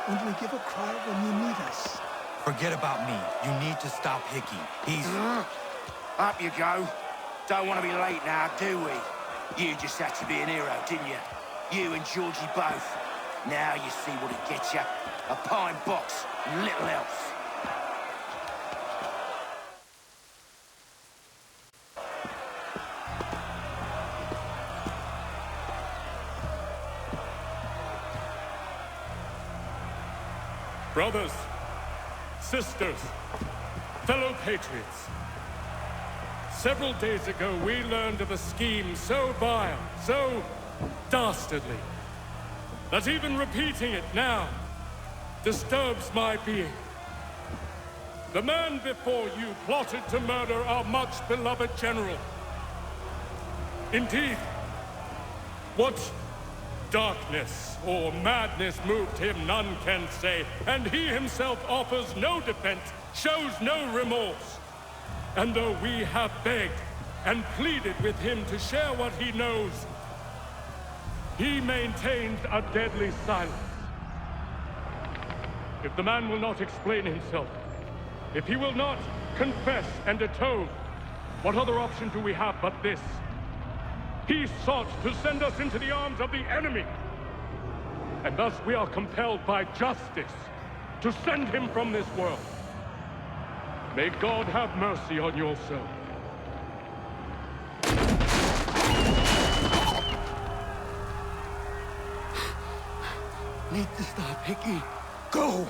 Only give a cry when you need us. Forget about me. You need to stop Hickey. He's... Up you go. Don't want to be late now, do we? You just had to be an hero, didn't you? You and Georgie both. Now you see what it gets you. A pine box, and little else. Brothers, sisters, fellow patriots. Several days ago, we learned of a scheme so vile, so dastardly, that even repeating it now disturbs my being. The man before you plotted to murder our much-beloved general. Indeed, what darkness or madness moved him, none can say, and he himself offers no defense, shows no remorse. And though we have begged and pleaded with him to share what he knows, he maintains a deadly silence. If the man will not explain himself, if he will not confess and atone, what other option do we have but this? He sought to send us into the arms of the enemy. And thus we are compelled by justice to send him from this world. May God have mercy on your soul. Need to stop Hickey. Go!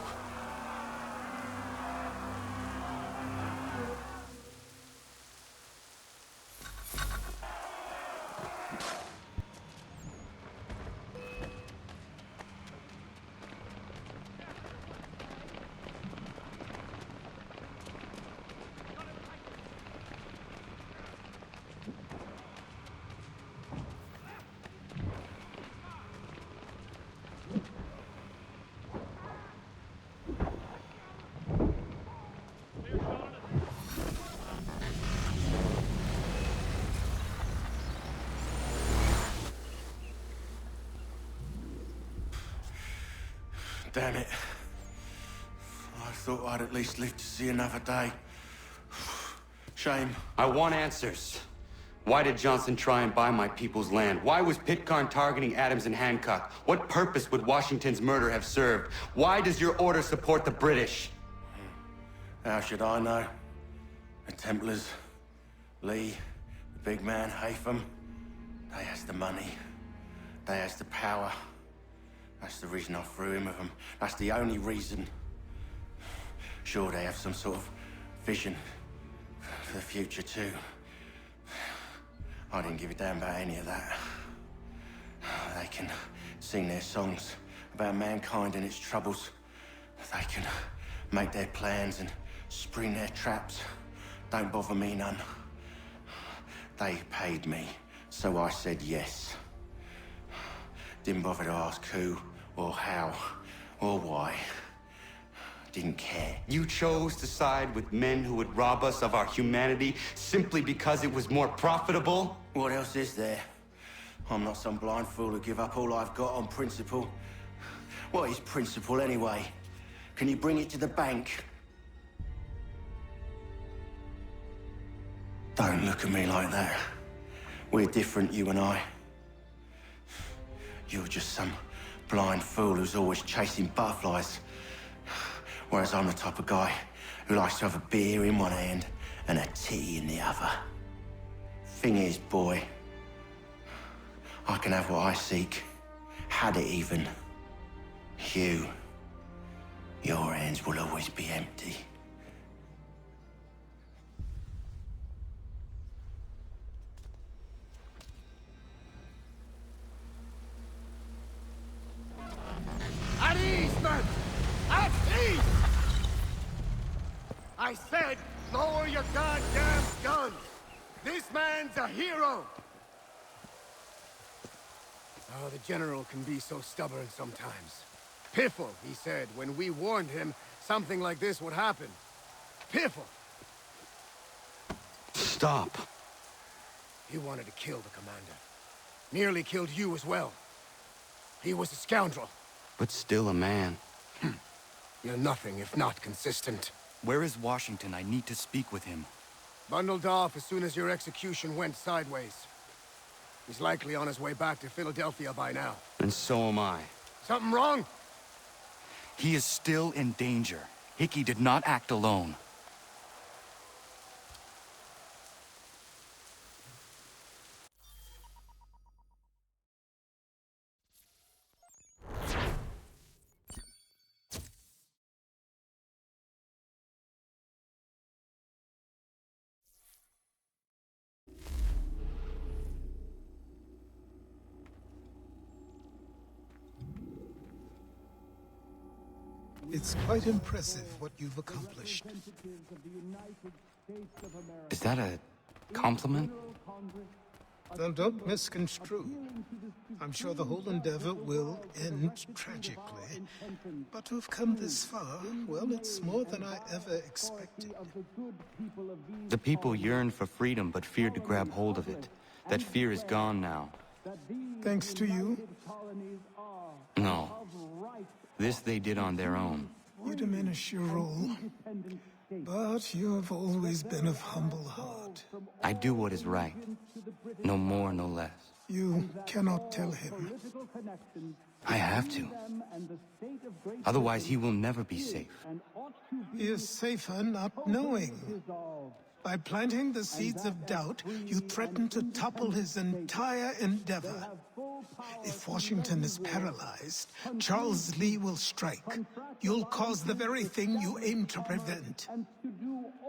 Damn it. I thought I'd at least live to see another day. Shame. I want answers. Why did Johnson try and buy my people's land? Why was Pitcairn targeting Adams and Hancock? What purpose would Washington's murder have served? Why does your order support the British? How should I know? The Templars, Lee, the big man, Haytham, they has the money. They has the power. That's the reason I threw in with them. That's the only reason. Sure, they have some sort of vision for the future, too. I didn't give a damn about any of that. They can sing their songs about mankind and its troubles. They can make their plans and spring their traps. Don't bother me none. They paid me, so I said yes. Didn't bother to ask who, or how, or why. Didn't care. You chose to side with men who would rob us of our humanity simply because it was more profitable? What else is there? I'm not some blind fool who give up all I've got on principle. What is principle anyway? Can you bring it to the bank? Don't look at me like that. We're different, you and I. You're just some blind fool who's always chasing butterflies. Whereas I'm the type of guy who likes to have a beer in one hand and a tea in the other. Thing is, boy, I can have what I seek. Had it even. Your hands will always be empty. At ease, men! At ease! I said, lower your goddamn guns! This man's a hero! Oh, the General can be so stubborn sometimes. Piffle, he said, when we warned him something like this would happen. Piffle! Stop. He wanted to kill the commander. Nearly killed you as well. He was a scoundrel. But still a man. You're nothing if not consistent. Where is Washington? I need to speak with him. Bundled off as soon as your execution went sideways. He's likely on his way back to Philadelphia by now. And so am I. Something wrong? He is still in danger. Hickey did not act alone. It's quite impressive what you've accomplished. Is that a compliment? Now, don't misconstrue. I'm sure the whole endeavor will end tragically. But to have come this far, well, it's more than I ever expected. The people yearned for freedom but feared to grab hold of it. That fear is gone now. Thanks to you, No. This they did on their own. you diminish your role. But you have always been of humble heart. I do what is right. No more, no less. You cannot tell him. I have to. Otherwise, he will never be safe. He is safer not knowing. By planting the seeds of doubt, you threaten to topple his entire endeavor. If Washington is paralyzed, Charles Lee will strike. You'll cause the very thing you aim to prevent.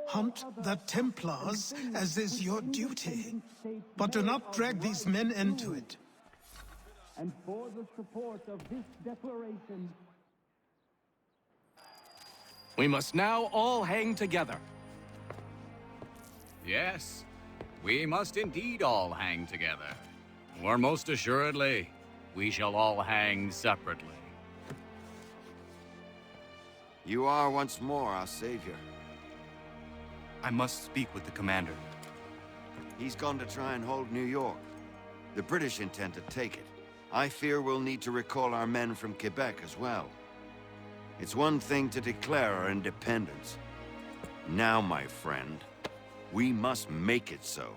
Hunt the Templars, as is your duty. But do not drag these men into it. And for the support of this declaration, We must now all hang together. Yes, we must indeed all hang together. Or most assuredly, we shall all hang separately. You are once more our savior. I must speak with the commander. He's gone to try and hold New York. The British intend to take it. I fear we'll need to recall our men from Quebec as well. It's one thing to declare our independence. Now, my friend, we must make it so.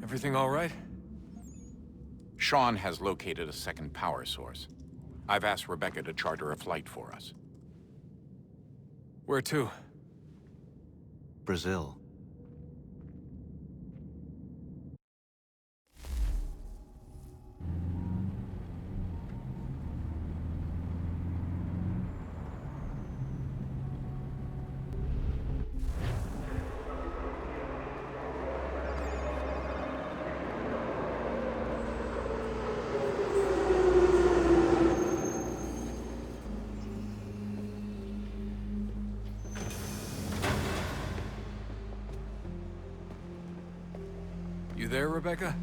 Everything all right? Sean has located a second power source. I've asked Rebecca to charter a flight for us. Where to? Brazil. You there, Rebecca?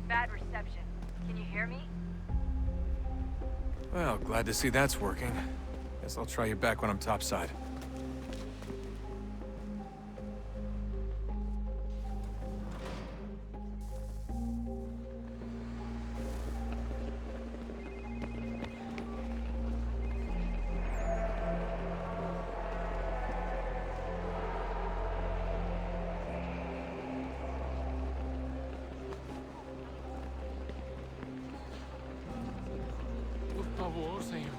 Bad reception. Can you hear me? Well, glad to see that's working. Guess I'll try you back when I'm topside. Por favor, senhor.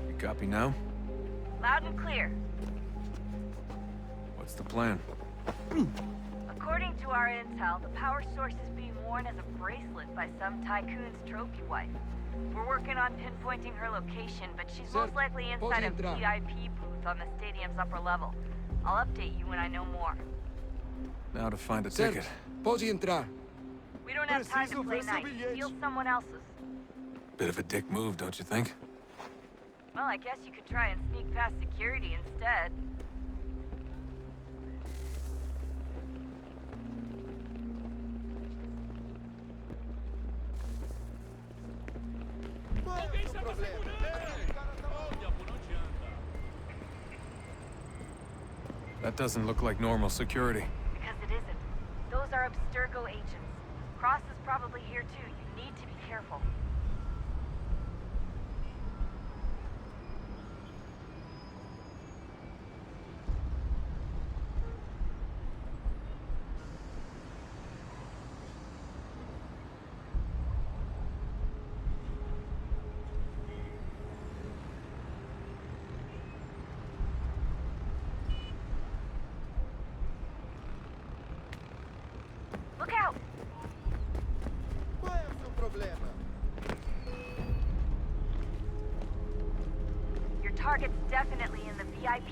You copy now? Loud and clear. What's the plan? According to our intel, the power source is being worn as a bracelet by some tycoon's trophy wife. We're working on pinpointing her location, but she's most likely inside a VIP booth on the stadium's upper level. I'll update you when I know more. Now to find a ticket. Pode entrar. We don't have time to play nice. Steal someone else's. Bit of a dick move, don't you think? Well, I guess you could try and sneak past security instead. That doesn't look like normal security. Because it isn't. Those are Abstergo agents. Cross is probably here too. You need to be careful. Look out! Qual é o seu problema? Your target's definitely in the VIP.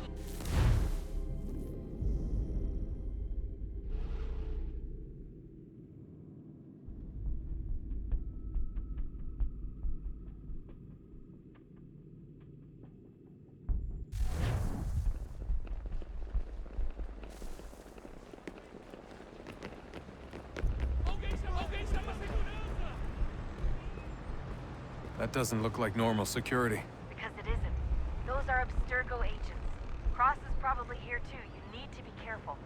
That doesn't look like normal security. Because it isn't. Those are Abstergo agents. Cross is probably here too. You need to be careful.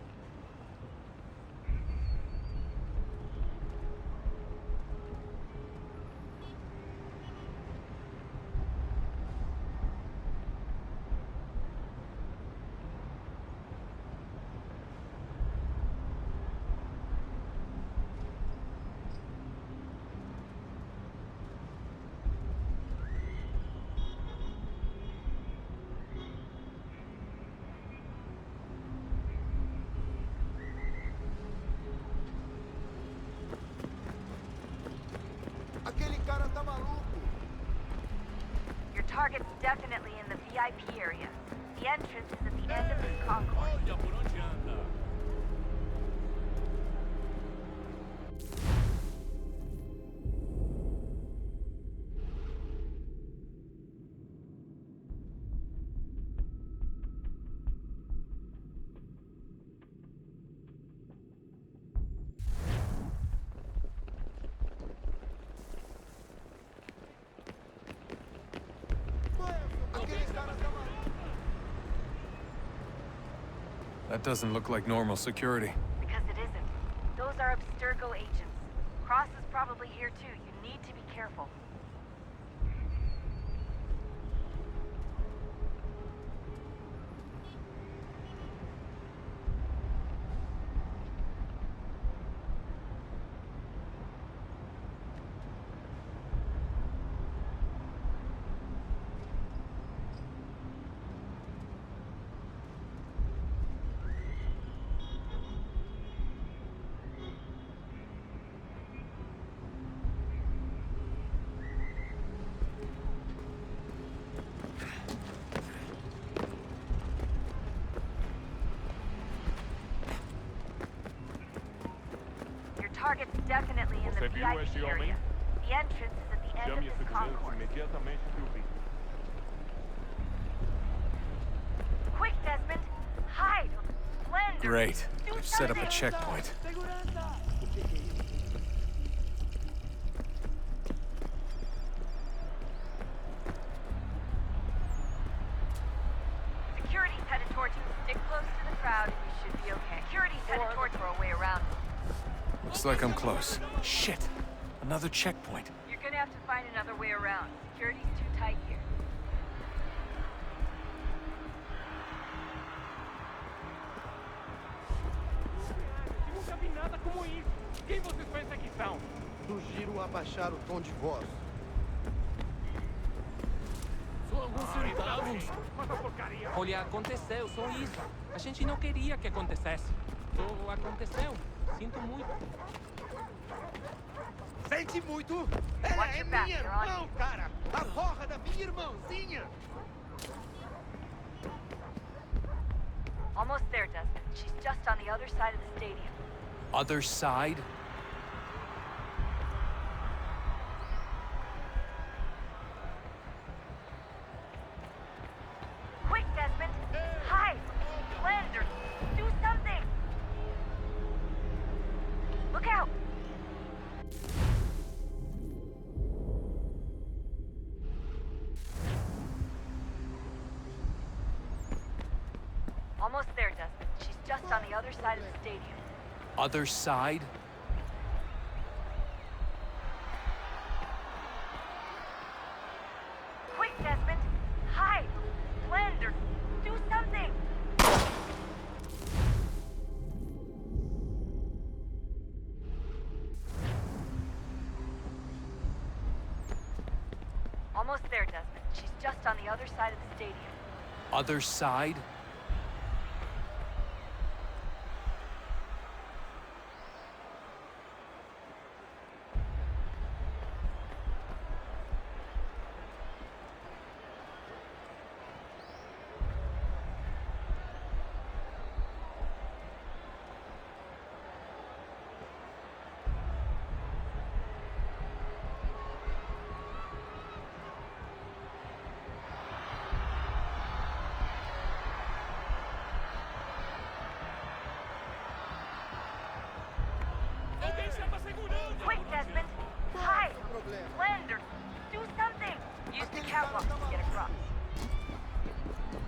Aquele cara tá maluco. Your target's definitely in the VIP area. The entrance is at the end of this concourse. Olha por onde anda. That doesn't look like normal security. Because it isn't. Those are Abstergo agents. Cross is probably here too. You need to be careful. Target's definitely in the VIP area. The entrance is at the end of this concourse. Quick, Desmond! Hide! Blend! Great. They've set up a checkpoint. Security's headed towards you. Stick close to the crowd and you should be okay. Security's headed towards you. Throw a way around. Looks like I'm close. Shit! Another checkpoint. You're gonna have to find another way around. Security's too tight here. Nunca vi nada como isso. Quem vocês pensam que são? Sugiro abaixar o tom de voz. São alguns centavos. Mas a porcaria. Olha, aconteceu, só isso. A gente não queria que acontecesse. Só aconteceu. Sinto muito. Sente muito? Watch Ela é your back, minha you're on irmã, cara! A porra da minha irmãzinha! Almost there, Desmond. She's just on the other side of the stadium. Other side? Quick, Desmond! Hide! Blend or do something! Look out! Almost there, Desmond. She's just on the other side of the stadium. Other side? Quick, Desmond! Hide! Blend or do something! Almost there, Desmond. She's just on the other side of the stadium. Other side? Quick, Desmond! Hide! Blend or do something! Use the catwalk to get across.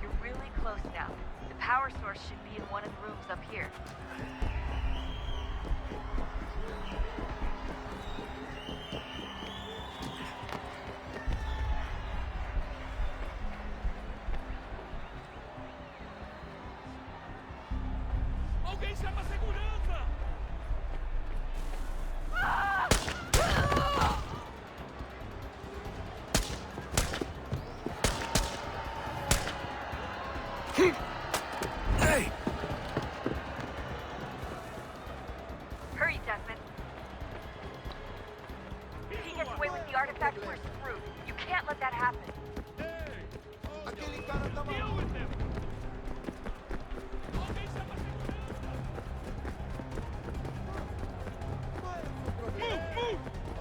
You're really close now. The power source should be in one of the rooms up here. Alguém chama a segurança! Hey! Hurry, Desmond. If he gets away with the artifact, we're screwed. You can't let that happen. Aquele cara tá maluco! Alguém chama a segurança! Qual é o seu problema?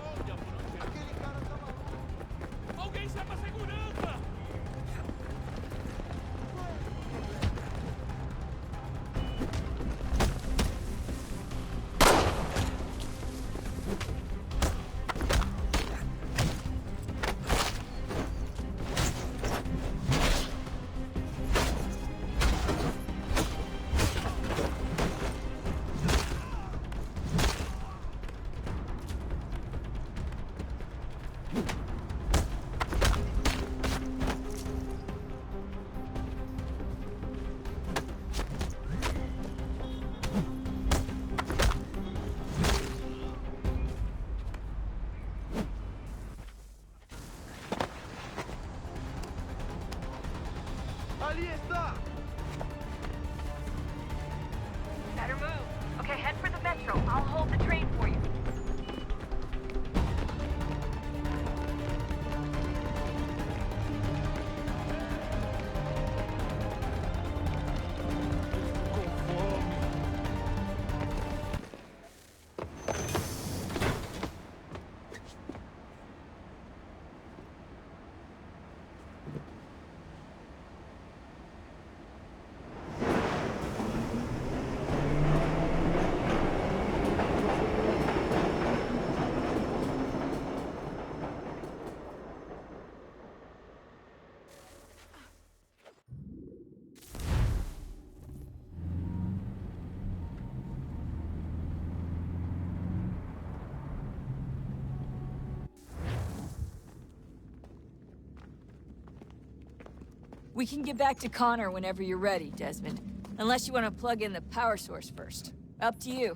Olha por onde Aquele cara tá maluco! Alguém chama a segurança! Ali está! Better move. Okay, head for the metro. I'll hold the train for you. We can get back to Connor whenever you're ready, Desmond. Unless you want to plug in the power source first. Up to you.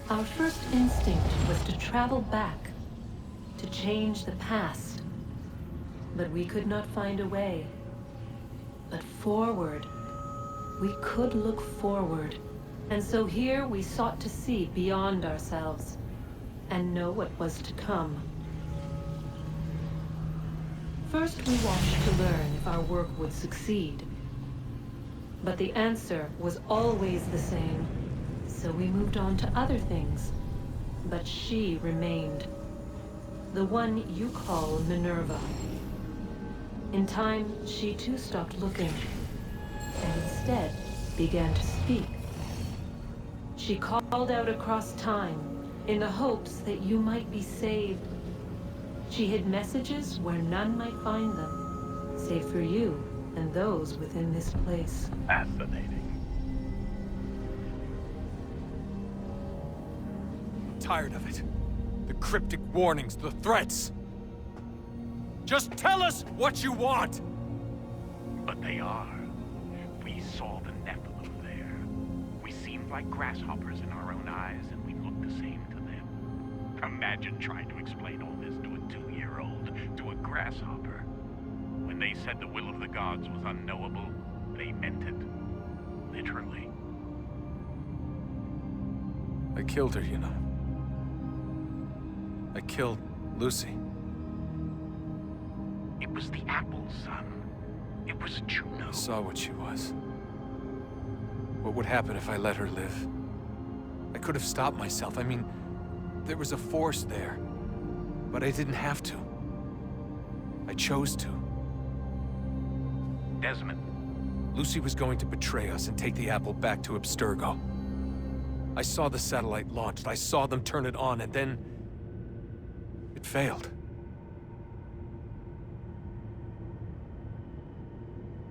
Our first instinct was to travel back, to change the past. But we could not find a way. But forward, we could look forward. And so here we sought to see beyond ourselves, and know what was to come. First we watched to learn if our work would succeed. But the answer was always the same. So we moved on to other things. But she remained. The one you call Minerva. In time, she too stopped looking, and instead began to speak. She called out across time, in the hopes that you might be saved. She hid messages where none might find them, save for you and those within this place. Fascinating. I'm tired of it. The cryptic warnings, the threats. Just tell us what you want! But they are. We saw the Nephilim there. We seemed like grasshoppers in our own eyes, and we looked the same to them. Imagine trying to explain all this to a 2-year-old, to a grasshopper. When they said the will of the gods was unknowable, they meant it. Literally. I killed her, you know. I killed Lucy. It was the apple, son. It was Juno. I saw what she was. What would happen if I let her live? I could have stopped myself. I mean, there was a force there. But I didn't have to. I chose to. Desmond. Lucy was going to betray us and take the apple back to Abstergo. I saw the satellite launched. I saw them turn it on, and then... it failed.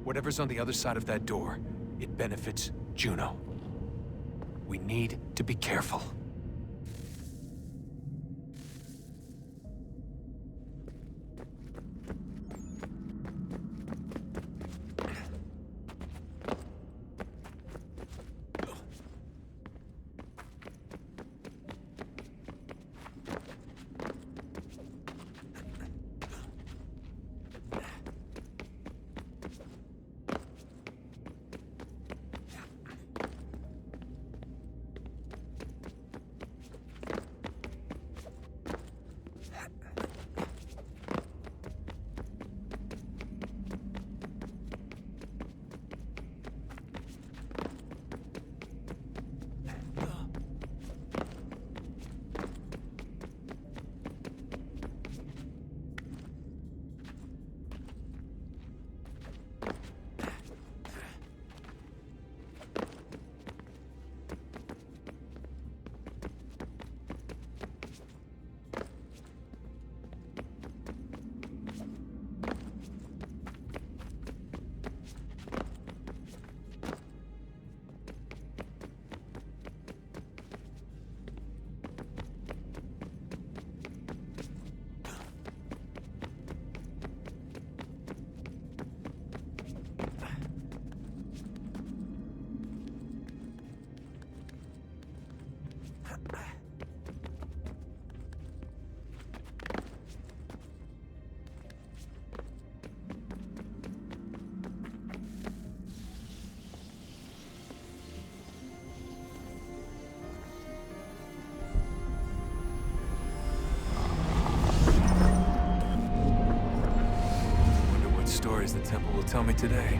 Whatever's on the other side of that door, it benefits Juno. We need to be careful. Stories the temple will tell me today.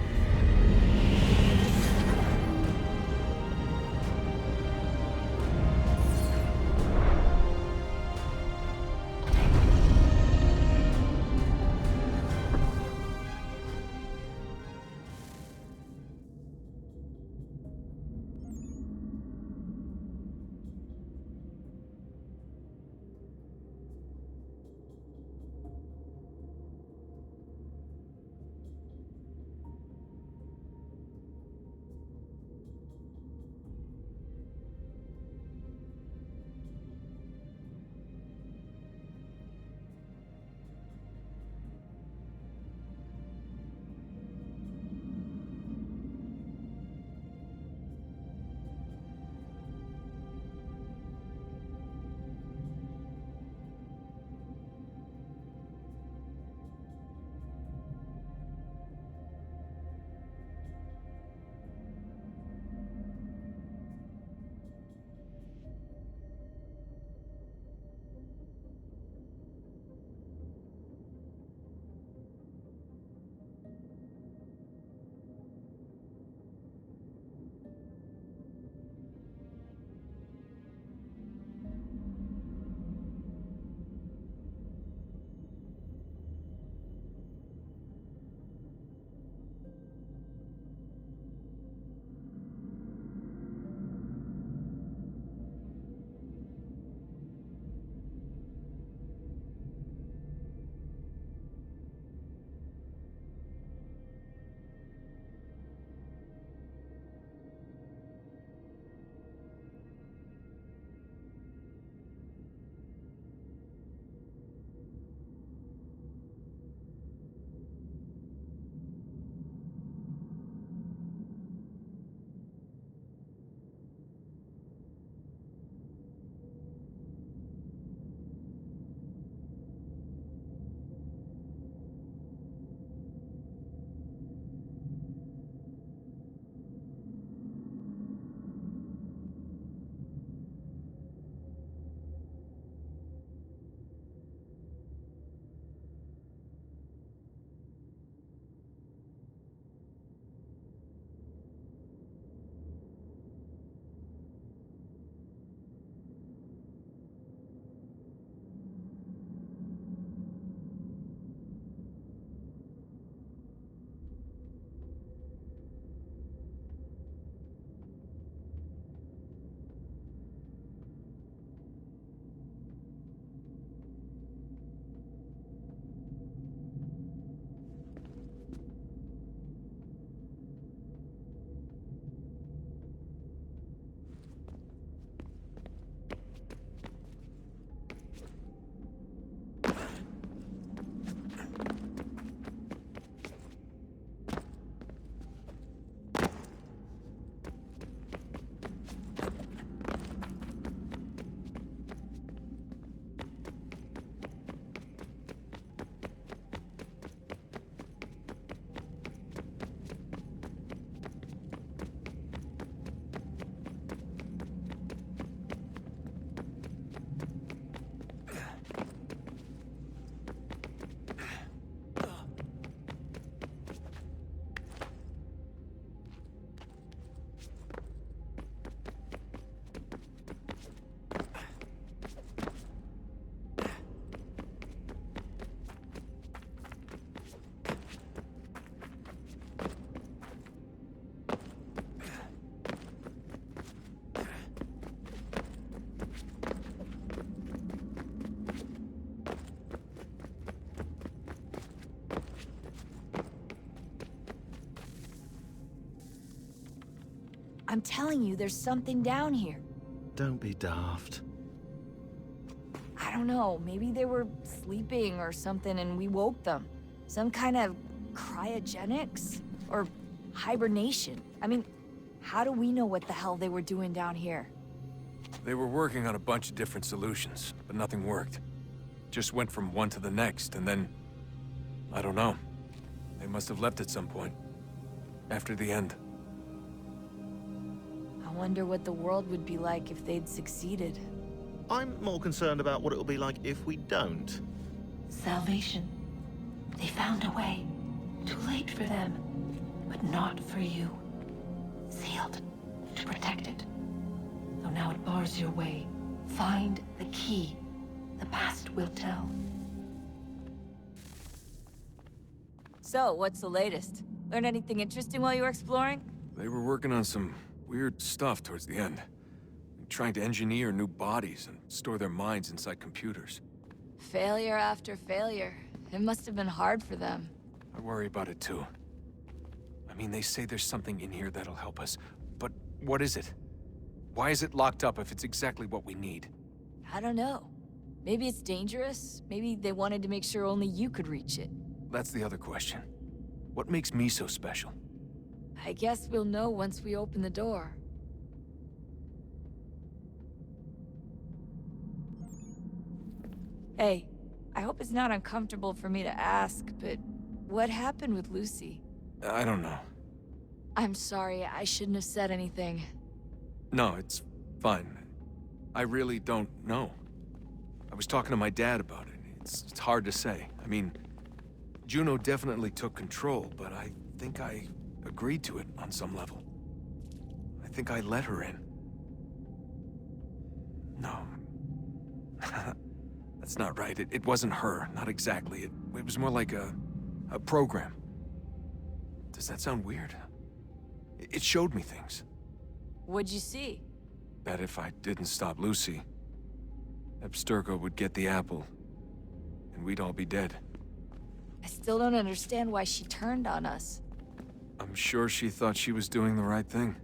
I'm telling you, there's something down here. Don't be daft. I don't know, maybe they were sleeping or something and we woke them. Some kind of cryogenics? Or hibernation. I mean, how do we know what the hell they were doing down here? They were working on a bunch of different solutions, but nothing worked. Just went from one to the next, and then... I don't know. They must have left at some point. After the end. I wonder what the world would be like if they'd succeeded. I'm more concerned about what it'll be like if we don't. Salvation. They found a way. Too late for them, but not for you. Sealed to protect it. Though now it bars your way. Find the key. The past will tell. So, what's the latest? Learn anything interesting while you were exploring? They were working on some weird stuff towards the end. Trying to engineer new bodies and store their minds inside computers. Failure after failure. It must have been hard for them. I worry about it too. I mean, they say there's something in here that'll help us, but what is it? Why is it locked up if it's exactly what we need? I don't know. Maybe it's dangerous. Maybe they wanted to make sure only you could reach it. That's the other question. What makes me so special? I guess we'll know once we open the door. Hey, I hope it's not uncomfortable for me to ask, but what happened with Lucy? I don't know. I'm sorry, I shouldn't have said anything. No, it's fine. I really don't know. I was talking to my dad about it. It's hard to say. I mean, Juno definitely took control, but I think I agreed to it on some level. I think I let her in. No. That's not right. It wasn't her. Not exactly. It was more like a program. Does that sound weird? It showed me things. What'd you see? That if I didn't stop Lucy, Abstergo would get the apple, and we'd all be dead. I still don't understand why she turned on us. I'm sure she thought she was doing the right thing.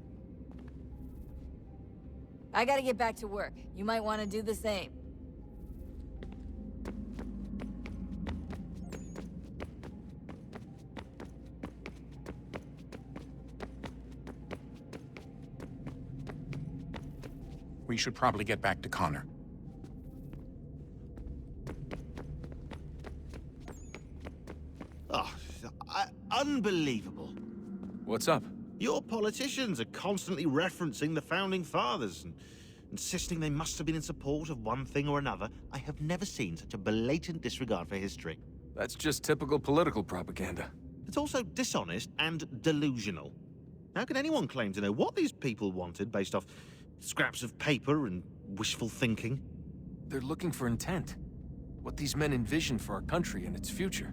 I gotta get back to work. You might want to do the same. We should probably get back to Connor. Oh, unbelievable. What's up? Your politicians are constantly referencing the Founding Fathers and insisting they must have been in support of one thing or another. I have never seen such a blatant disregard for history. That's just typical political propaganda. It's also dishonest and delusional. How can anyone claim to know what these people wanted based off scraps of paper and wishful thinking? They're looking for intent. What these men envision for our country and its future.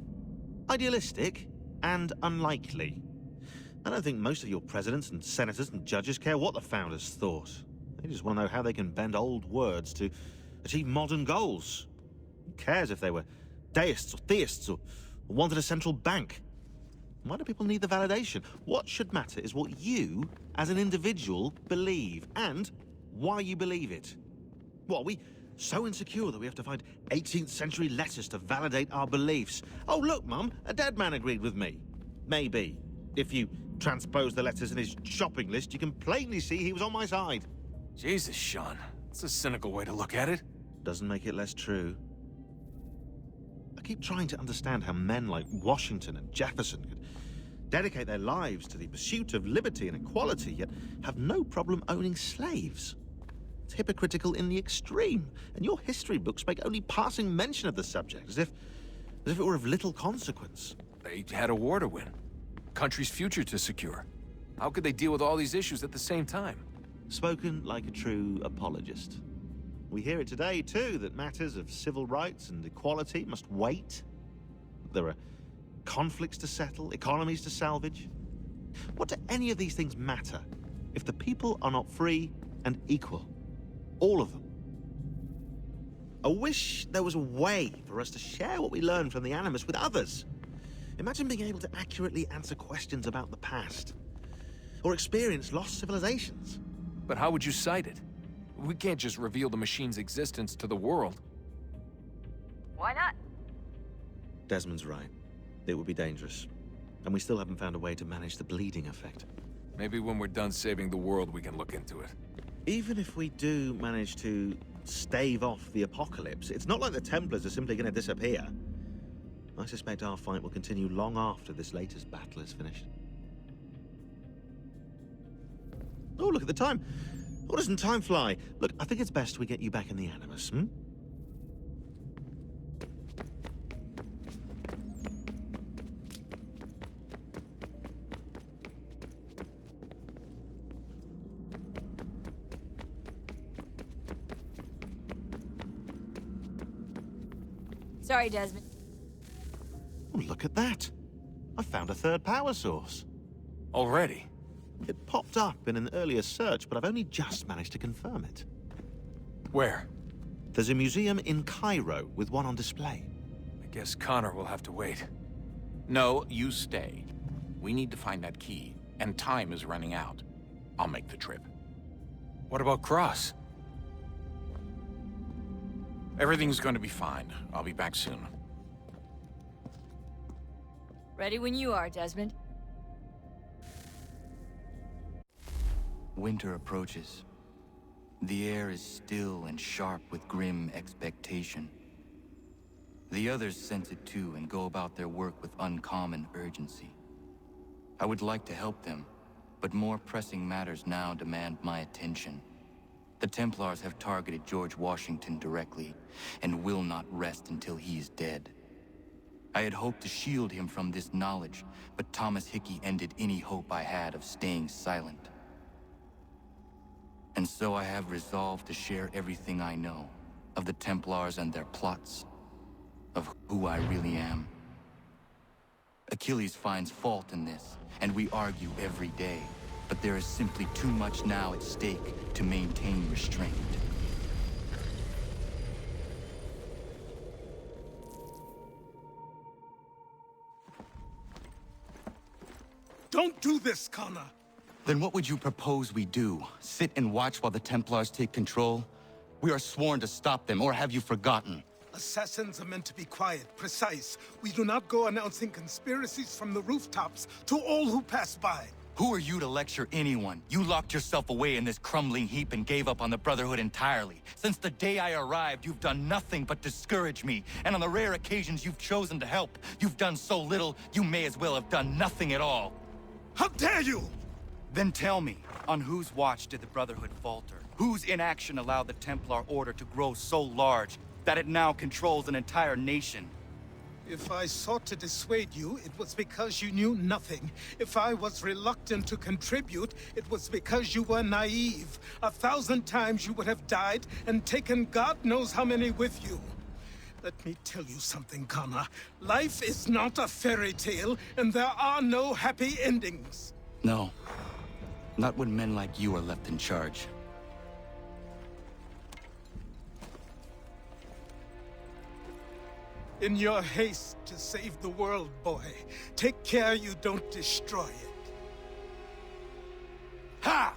Idealistic and unlikely. I don't think most of your presidents and senators and judges care what the founders thought. They just want to know how they can bend old words to achieve modern goals. Who cares if they were deists or theists or wanted a central bank? Why do people need the validation? What should matter is what you, as an individual, believe, and why you believe it. What, are we so insecure that we have to find 18th century letters to validate our beliefs? Oh, look, Mum, a dead man agreed with me. Maybe. If you transpose the letters in his shopping list, you can plainly see he was on my side. Jesus, Sean. That's a cynical way to look at it. Doesn't make it less true. I keep trying to understand how men like Washington and Jefferson could dedicate their lives to the pursuit of liberty and equality, yet have no problem owning slaves. It's hypocritical in the extreme, and your history books make only passing mention of the subject, as if it were of little consequence. They had a war to win. Country's future to secure. How could they deal with all these issues at the same time? Spoken like a true apologist. We hear it today, too, that matters of civil rights and equality must wait. There are conflicts to settle, economies to salvage. What do any of these things matter if the people are not free and equal? All of them. I wish there was a way for us to share what we learn from the Animus with others. Imagine being able to accurately answer questions about the past. or experience lost civilizations. But how would you cite it? We can't just reveal the machine's existence to the world. Why not? Desmond's right. It would be dangerous. And we still haven't found a way to manage the bleeding effect. Maybe when we're done saving the world, we can look into it. Even if we do manage to stave off the apocalypse, it's not like the Templars are simply going to disappear. I suspect our fight will continue long after this latest battle is finished. Oh, look at the time. Oh, doesn't time fly? Look, I think it's best we get you back in the Animus, hmm? Sorry, Desmond. Oh, look at that. I found a third power source. Already? It popped up in an earlier search, but I've only just managed to confirm it. Where? There's a museum in Cairo with one on display. I guess Connor will have to wait. No, you stay. We need to find that key, and time is running out. I'll make the trip. What about Cross? Everything's going to be fine. I'll be back soon. Ready when you are, Desmond. Winter approaches. The air is still and sharp with grim expectation. The others sense it too and go about their work with uncommon urgency. I would like to help them, but more pressing matters now demand my attention. The Templars have targeted George Washington directly, and will not rest until he is dead. I had hoped to shield him from this knowledge, but Thomas Hickey ended any hope I had of staying silent. And so I have resolved to share everything I know, of the Templars and their plots, of who I really am. Achilles finds fault in this, and we argue every day, but there is simply too much now at stake to maintain restraint. Don't do this, Connor! Then what would you propose we do? Sit and watch while the Templars take control? We are sworn to stop them, or have you forgotten? Assassins are meant to be quiet, precise. We do not go announcing conspiracies from the rooftops to all who pass by. Who are you to lecture anyone? You locked yourself away in this crumbling heap and gave up on the Brotherhood entirely. Since the day I arrived, you've done nothing but discourage me. And on the rare occasions you've chosen to help, you've done so little, you may as well have done nothing at all. How dare you! Then tell me, on whose watch did the Brotherhood falter? Whose inaction allowed the Templar Order to grow so large that it now controls an entire nation? If I sought to dissuade you, it was because you knew nothing. If I was reluctant to contribute, it was because you were naive. 1,000 times you would have died and taken God knows how many with you. Let me tell you something, Connor. Life is not a fairy tale, and there are no happy endings. No. Not when men like you are left in charge. In your haste to save the world, boy, take care you don't destroy it. Ha!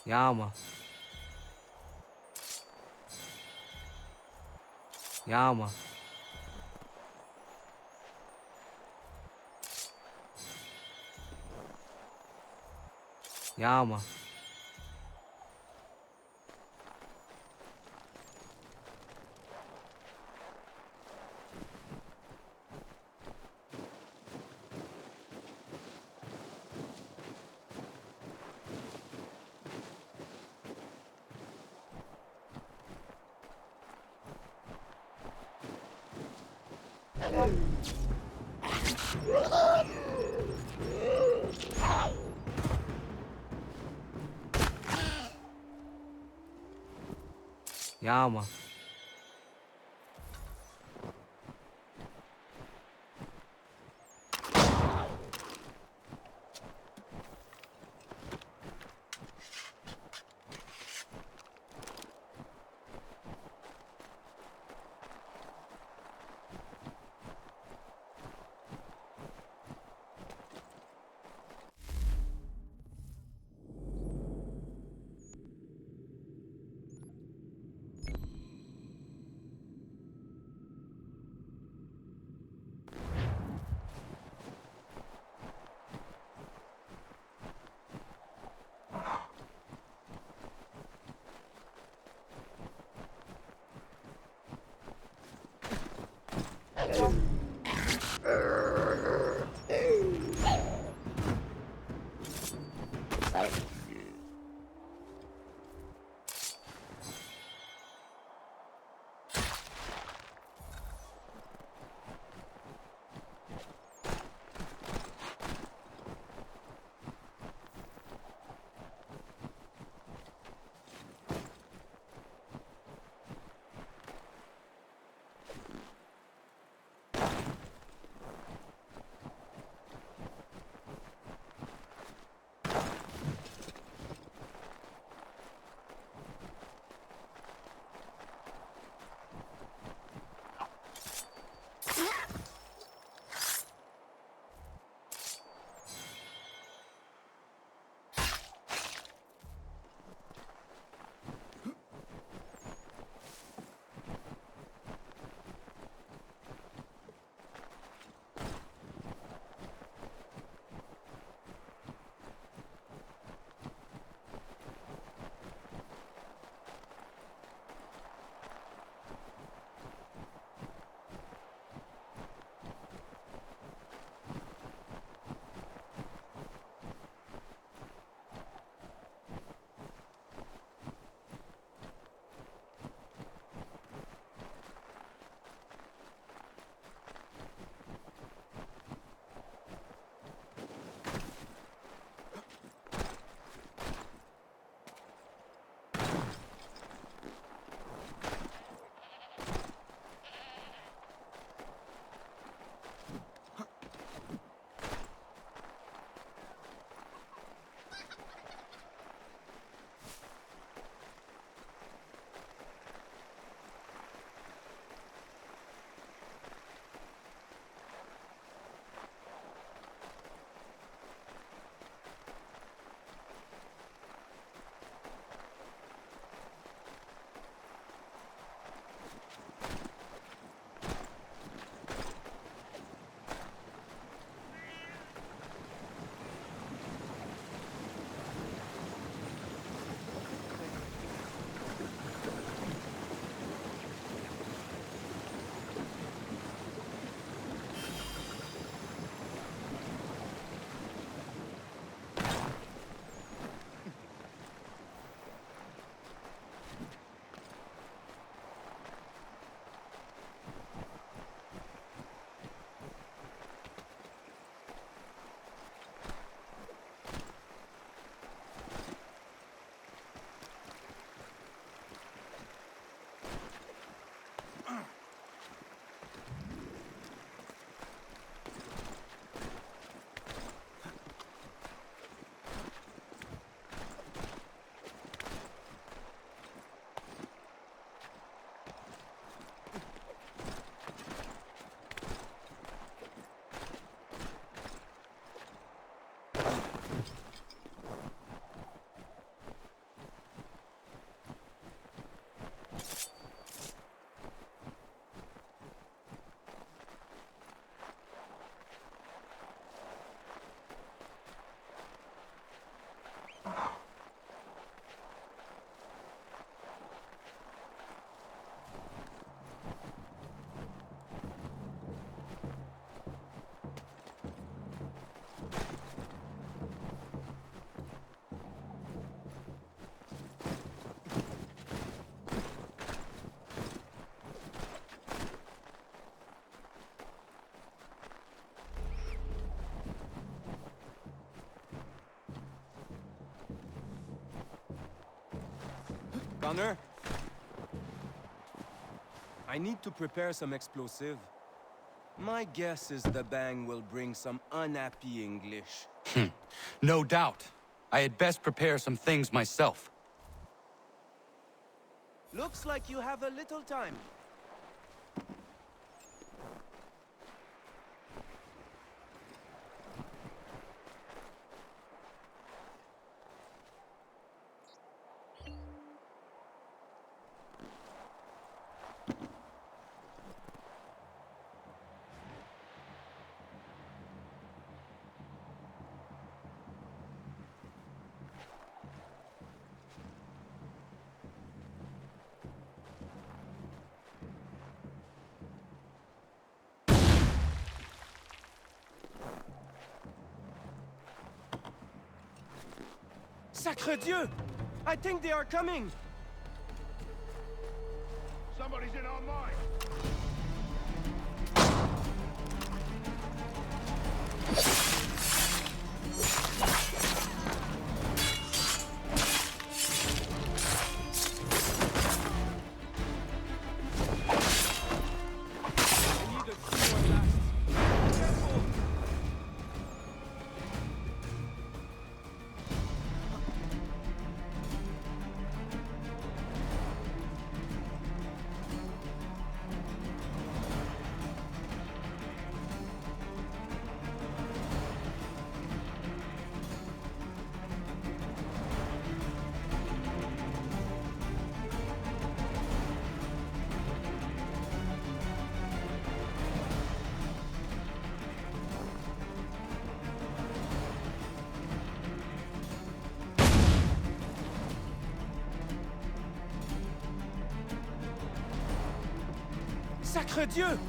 Ja, Mann. Ja, Mann. Ja, Mann. Ja, Mann. Gunner? I need to prepare some explosive. My guess is the bang will bring some unhappy English. No doubt. I had best prepare some things myself. Looks like you have a little time. Sacre Dieu! I think they are coming! Somebody's in our mine! Sacre Dieu!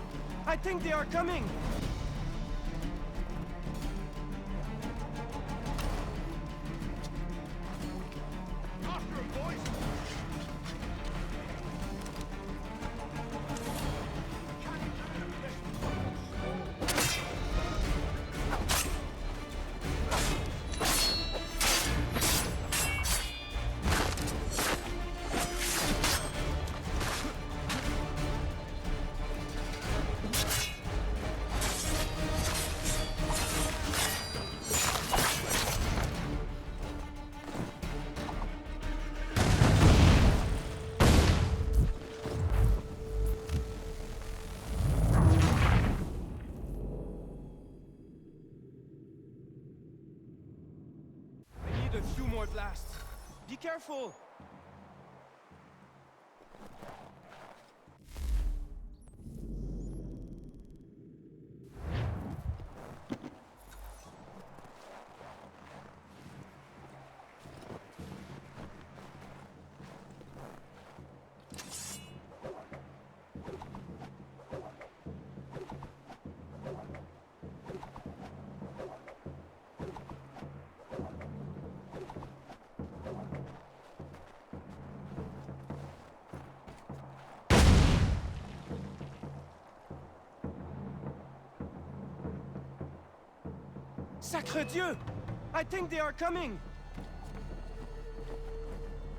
I think they are coming! After him, boys! A few more blasts. Be careful! Sacre Dieu! I think they are coming!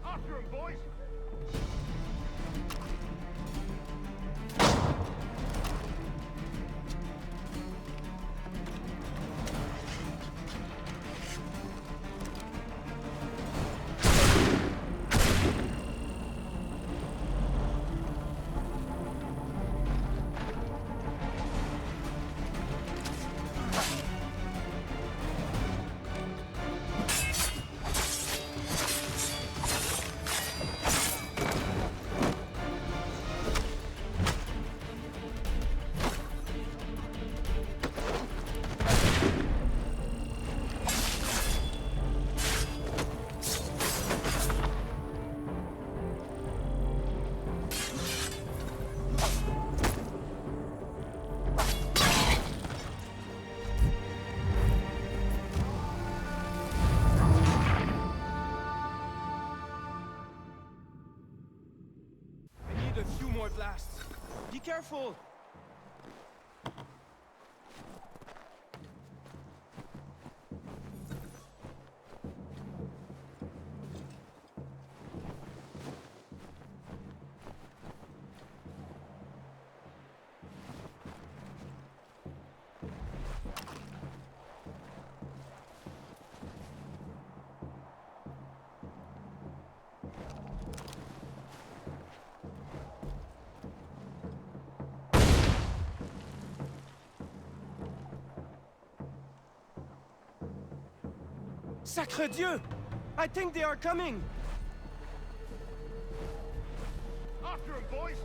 After him, boys! A few more blasts. Be careful! Sacre Dieu! I think they are coming! After him, boys!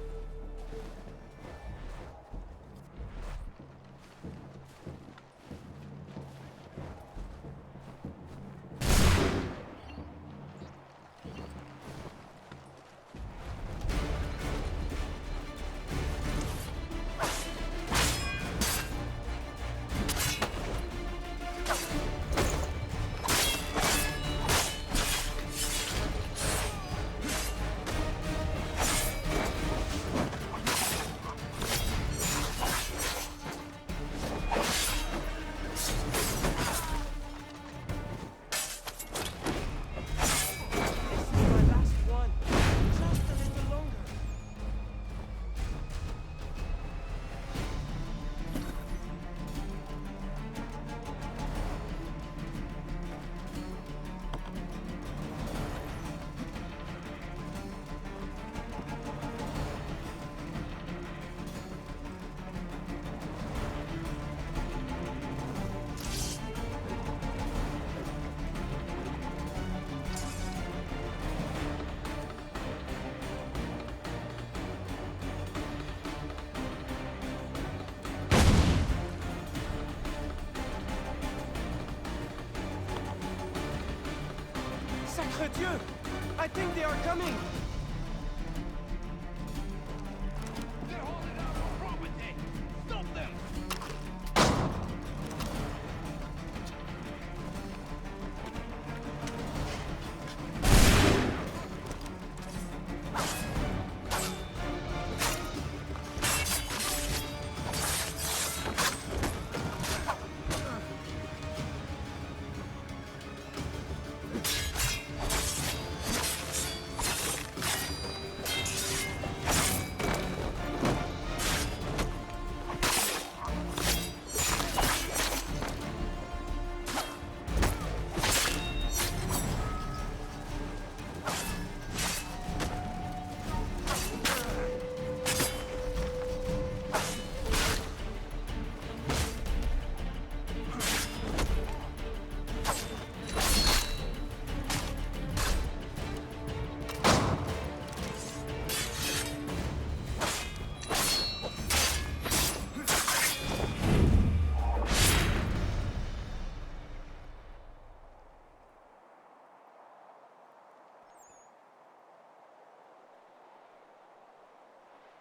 Sacre Dieu! I think they are coming! They're holding out on property! Stop them!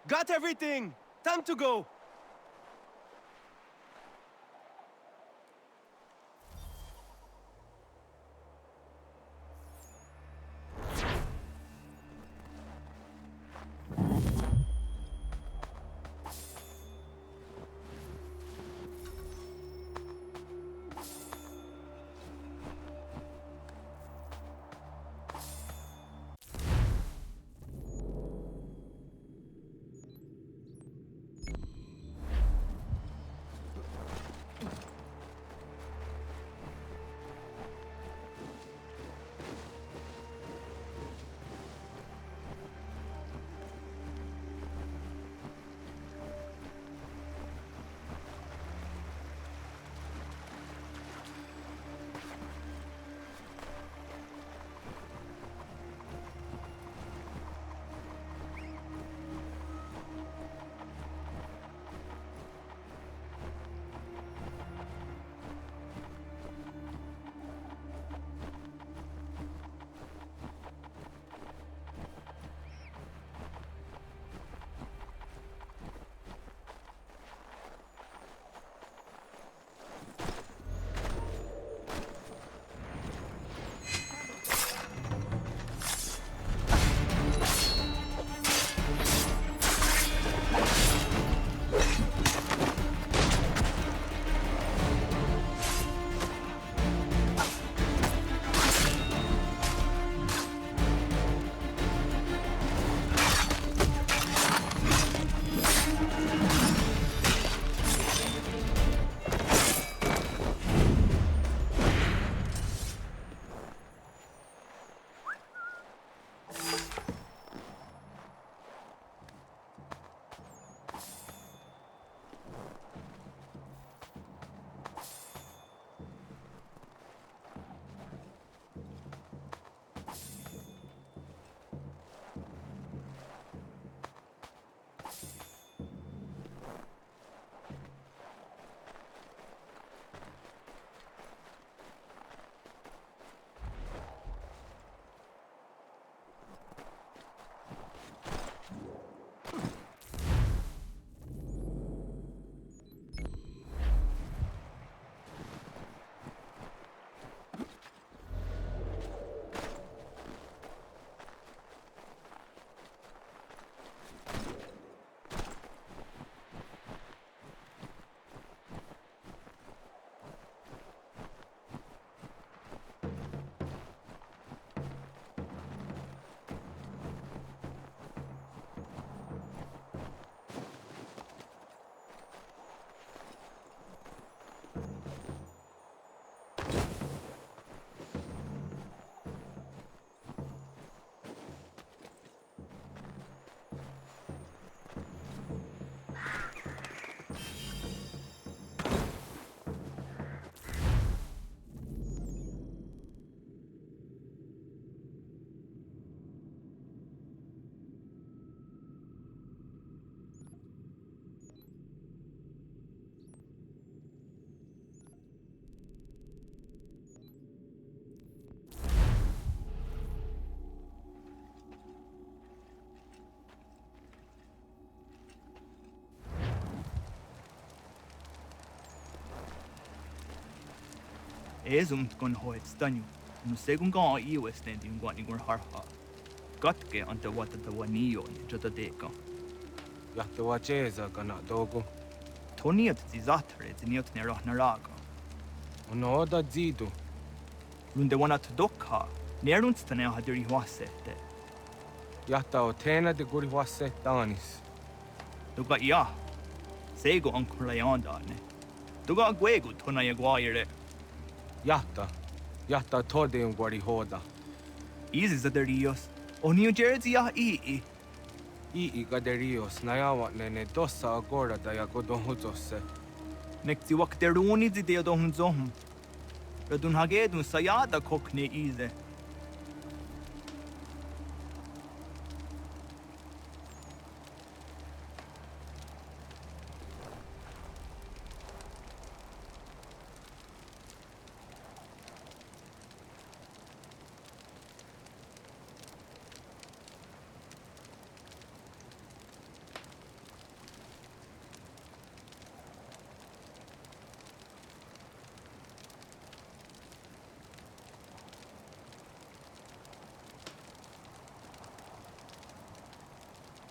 Got everything! Time to go! Esumt kon hoit stanju. No segun gaa iuestendi un guani gur harha. Katke ante wata tawanion jota deka. Jahta wacheza kana dogo. Toniat zizatre ziniot nerah. No da zidu. Lunde wanat dokha. Nerunstane hadiri huasete. Jahta o tena de guri huaset danis. Tuga ja. Sego ankulayandarne. Tuga guegu tona yaguaire. Jahta tode un guari hoda. Easy zaderios. O New Jersey ya ii. Ii gaderios nayawa nene dossa agora da yagodon huzose. Nekti wakteruni zideo dohun zohum. Radun hagedun sayada kokne ize.